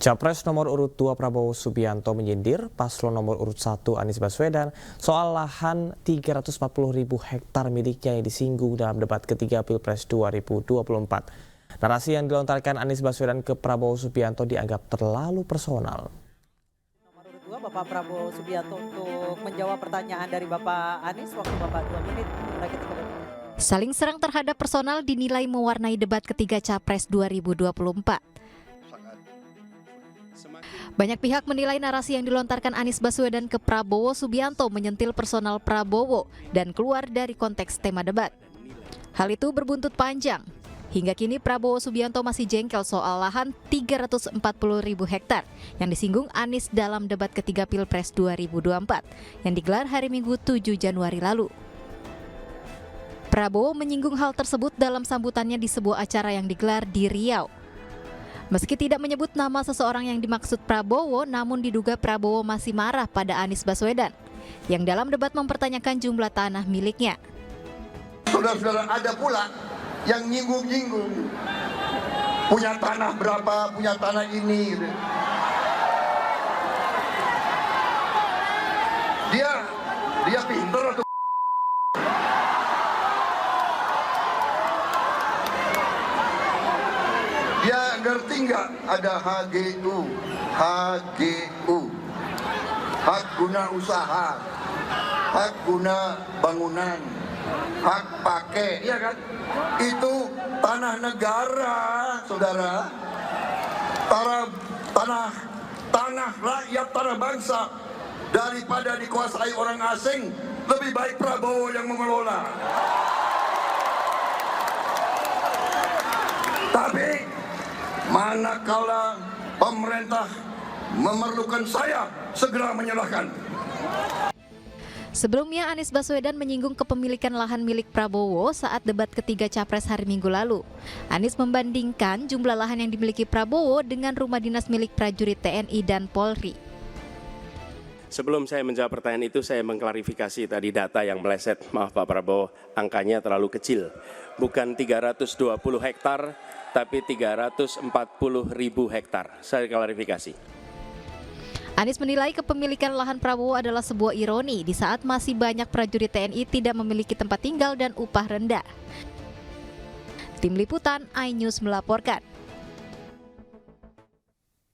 Capres nomor urut 2 Prabowo Subianto menyindir paslon nomor urut 1 Anies Baswedan soal lahan 340.000 hektar miliknya yang disinggung dalam debat ketiga Pilpres 2024. Narasi yang dilontarkan Anies Baswedan ke Prabowo Subianto dianggap terlalu personal. Nomor urut 2 Bapak Prabowo Subianto untuk menjawab pertanyaan dari Bapak Anies, waktu Bapak 2 menit. Saling serang terhadap personal dinilai mewarnai debat ketiga Capres 2024. Banyak pihak menilai narasi yang dilontarkan Anies Baswedan ke Prabowo Subianto menyentil personal Prabowo dan keluar dari konteks tema debat. Hal itu berbuntut panjang. Hingga kini Prabowo Subianto masih jengkel soal lahan 340.000 hektar yang disinggung Anies dalam debat ketiga Pilpres 2024 yang digelar hari Minggu 7 Januari lalu. Prabowo menyinggung hal tersebut dalam sambutannya di sebuah acara yang digelar di Riau. Meski tidak menyebut nama seseorang yang dimaksud Prabowo, namun diduga Prabowo masih marah pada Anies Baswedan yang dalam debat mempertanyakan jumlah tanah miliknya. Saudara-saudara, ada pula yang nyinggung-nyinggung. Punya tanah berapa, punya tanah ini. Gitu. Dia pinter atau dia ngerti nggak ada HGU, hak guna usaha, hak guna bangunan, hak pakai, ya kan? Itu tanah negara, saudara. Tanah rakyat, tanah bangsa. Daripada dikuasai orang asing, lebih baik Prabowo yang mengelola. Tapi manakala pemerintah memerlukan saya, segera menyerahkan. Sebelumnya Anies Baswedan menyinggung kepemilikan lahan milik Prabowo saat debat ketiga Capres hari Minggu lalu. Anies membandingkan jumlah lahan yang dimiliki Prabowo dengan rumah dinas milik prajurit TNI dan Polri. Sebelum saya menjawab pertanyaan itu, saya mengklarifikasi tadi data yang meleset. Maaf Pak Prabowo, angkanya terlalu kecil. Bukan 320 hektar, tapi 340.000 hektar. Saya klarifikasi. Anies menilai kepemilikan lahan Prabowo adalah sebuah ironi di saat masih banyak prajurit TNI tidak memiliki tempat tinggal dan upah rendah. Tim Liputan iNews melaporkan.